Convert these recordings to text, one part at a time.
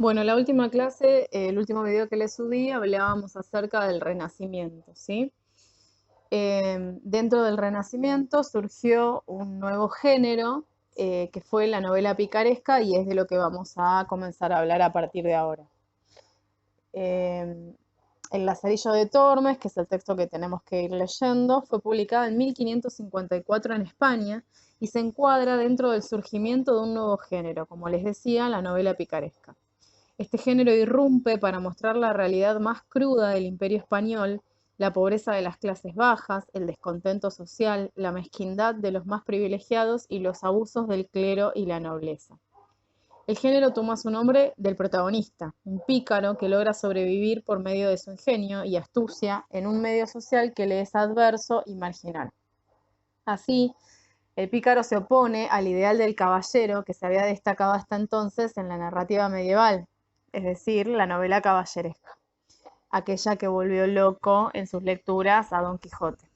Bueno, la última clase, el último video que le subí, hablábamos acerca del Renacimiento, ¿sí? Dentro del Renacimiento surgió un nuevo género que fue la novela picaresca y es de lo que vamos a comenzar a hablar a partir de ahora. El Lazarillo de Tormes, que es el texto que tenemos que ir leyendo, fue publicada en 1554 en España y se encuadra dentro del surgimiento de un nuevo género, como les decía, la novela picaresca. Este género irrumpe para mostrar la realidad más cruda del Imperio español, la pobreza de las clases bajas, el descontento social, la mezquindad de los más privilegiados y los abusos del clero y la nobleza. El género toma su nombre del protagonista, un pícaro que logra sobrevivir por medio de su ingenio y astucia en un medio social que le es adverso y marginal. Así, el pícaro se opone al ideal del caballero que se había destacado hasta entonces en la narrativa medieval, es decir, la novela caballeresca, aquella que volvió loco en sus lecturas a Don Quijote.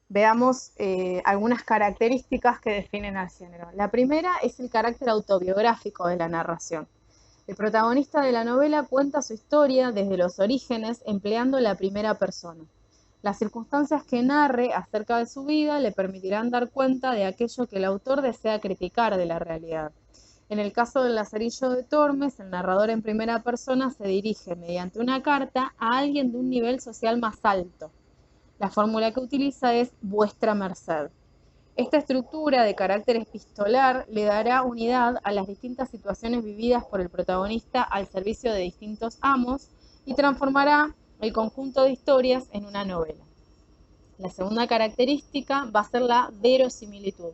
Veamos algunas características que definen al género. La primera es el carácter autobiográfico de la narración. El protagonista de la novela cuenta su historia desde los orígenes empleando la primera persona. Las circunstancias que narre acerca de su vida le permitirán dar cuenta de aquello que el autor desea criticar de la realidad. En el caso del Lazarillo de Tormes, el narrador en primera persona se dirige mediante una carta a alguien de un nivel social más alto. La fórmula que utiliza es vuestra merced. Esta estructura de carácter epistolar le dará unidad a las distintas situaciones vividas por el protagonista al servicio de distintos amos y transformará el conjunto de historias en una novela. La segunda característica va a ser la verosimilitud.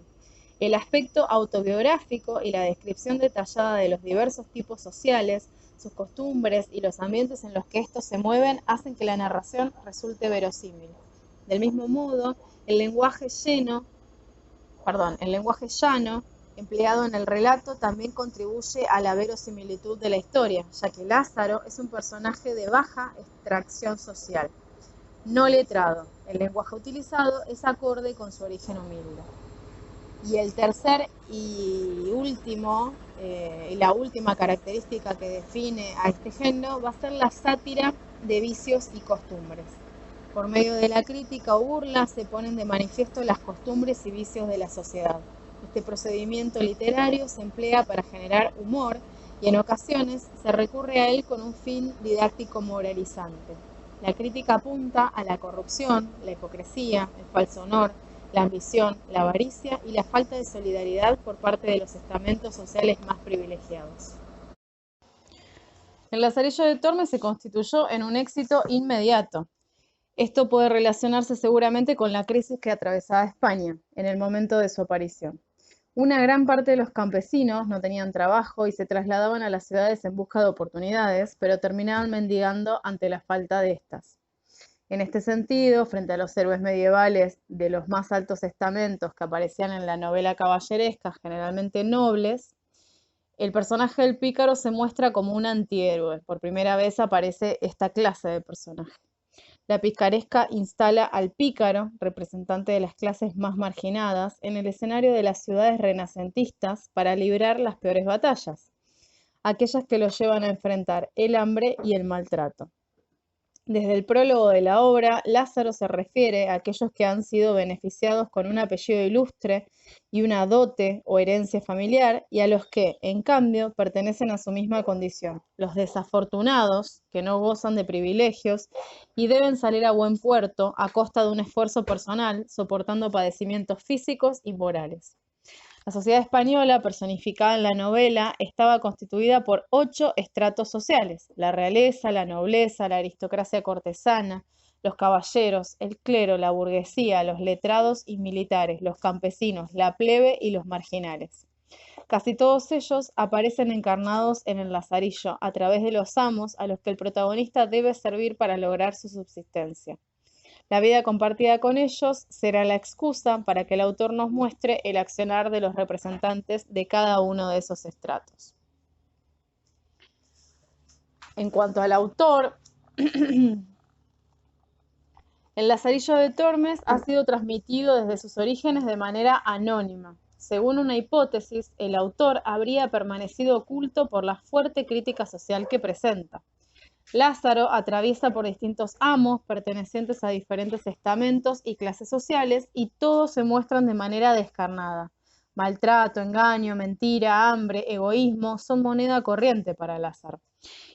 El aspecto autobiográfico y la descripción detallada de los diversos tipos sociales, sus costumbres y los ambientes en los que estos se mueven hacen que la narración resulte verosímil. Del mismo modo, el lenguaje llano empleado en el relato también contribuye a la verosimilitud de la historia, ya que Lázaro es un personaje de baja extracción social, no letrado. El lenguaje utilizado es acorde con su origen humilde. Y el tercer y la última característica que define a este género va a ser la sátira de vicios y costumbres. Por medio de la crítica o burla se ponen de manifiesto las costumbres y vicios de la sociedad. Este procedimiento literario se emplea para generar humor y en ocasiones se recurre a él con un fin didáctico moralizante. La crítica apunta a la corrupción, la hipocresía, el falso honor, la ambición, la avaricia y la falta de solidaridad por parte de los estamentos sociales más privilegiados. El Lazarillo de Tormes se constituyó en un éxito inmediato. Esto puede relacionarse seguramente con la crisis que atravesaba España en el momento de su aparición. Una gran parte de los campesinos no tenían trabajo y se trasladaban a las ciudades en busca de oportunidades, pero terminaban mendigando ante la falta de estas. En este sentido, frente a los héroes medievales de los más altos estamentos que aparecían en la novela caballeresca, generalmente nobles, el personaje del pícaro se muestra como un antihéroe. Por primera vez aparece esta clase de personaje. La picaresca instala al pícaro, representante de las clases más marginadas, en el escenario de las ciudades renacentistas para librar las peores batallas, aquellas que lo llevan a enfrentar el hambre y el maltrato. Desde el prólogo de la obra, Lázaro se refiere a aquellos que han sido beneficiados con un apellido ilustre y una dote o herencia familiar, y a los que, en cambio, pertenecen a su misma condición, los desafortunados, que no gozan de privilegios y deben salir a buen puerto a costa de un esfuerzo personal, soportando padecimientos físicos y morales. La sociedad española, personificada en la novela, estaba constituida por 8 estratos sociales: la realeza, la nobleza, la aristocracia cortesana, los caballeros, el clero, la burguesía, los letrados y militares, los campesinos, la plebe y los marginales. Casi todos ellos aparecen encarnados en el Lazarillo, a través de los amos a los que el protagonista debe servir para lograr su subsistencia. La vida compartida con ellos será la excusa para que el autor nos muestre el accionar de los representantes de cada uno de esos estratos. En cuanto al autor, el Lazarillo de Tormes ha sido transmitido desde sus orígenes de manera anónima. Según una hipótesis, el autor habría permanecido oculto por la fuerte crítica social que presenta. Lázaro atraviesa por distintos amos pertenecientes a diferentes estamentos y clases sociales y todos se muestran de manera descarnada. Maltrato, engaño, mentira, hambre, egoísmo son moneda corriente para Lázaro.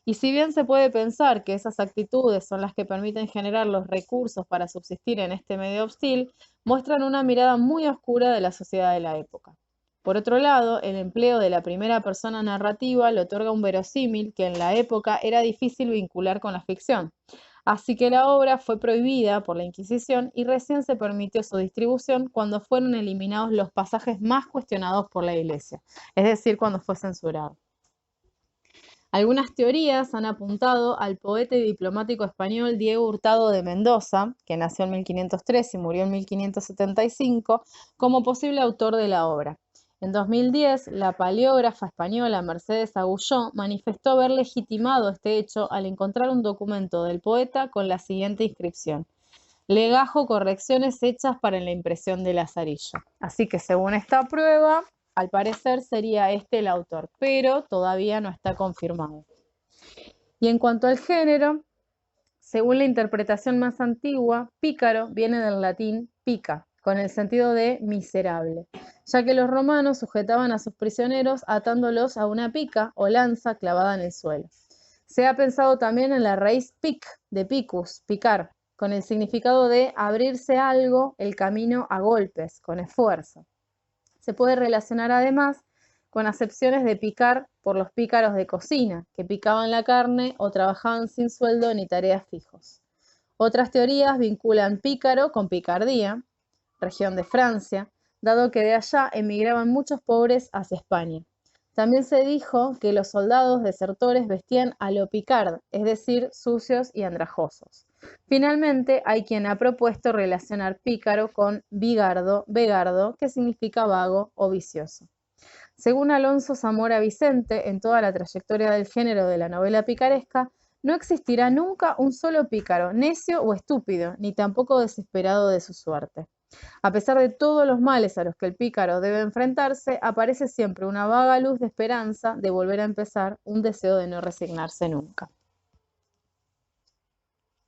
Y si bien se puede pensar que esas actitudes son las que permiten generar los recursos para subsistir en este medio hostil, muestran una mirada muy oscura de la sociedad de la época. Por otro lado, el empleo de la primera persona narrativa le otorga un verosímil que en la época era difícil vincular con la ficción. Así que la obra fue prohibida por la Inquisición y recién se permitió su distribución cuando fueron eliminados los pasajes más cuestionados por la Iglesia, es decir, cuando fue censurado. Algunas teorías han apuntado al poeta y diplomático español Diego Hurtado de Mendoza, que nació en 1503 y murió en 1575, como posible autor de la obra. En 2010, la paleógrafa española Mercedes Agulló manifestó haber legitimado este hecho al encontrar un documento del poeta con la siguiente inscripción: legajo correcciones hechas para la impresión de Lazarillo. Así que según esta prueba, al parecer sería este el autor, pero todavía no está confirmado. Y en cuanto al género, según la interpretación más antigua, pícaro viene del latín pica, con el sentido de miserable, ya que los romanos sujetaban a sus prisioneros atándolos a una pica o lanza clavada en el suelo. Se ha pensado también en la raíz pic, de picus, picar, con el significado de abrirse algo el camino a golpes, con esfuerzo. Se puede relacionar además con acepciones de picar por los pícaros de cocina, que picaban la carne o trabajaban sin sueldo ni tareas fijos. Otras teorías vinculan pícaro con picardía, región de Francia, dado que de allá emigraban muchos pobres hacia España. También se dijo que los soldados desertores vestían a lo picard, es decir, sucios y andrajosos. Finalmente, hay quien ha propuesto relacionar pícaro con bigardo, vegardo, que significa vago o vicioso. Según Alonso Zamora Vicente, en toda la trayectoria del género de la novela picaresca, no existirá nunca un solo pícaro, necio o estúpido, ni tampoco desesperado de su suerte. A pesar de todos los males a los que el pícaro debe enfrentarse, aparece siempre una vaga luz de esperanza de volver a empezar, un deseo de no resignarse nunca.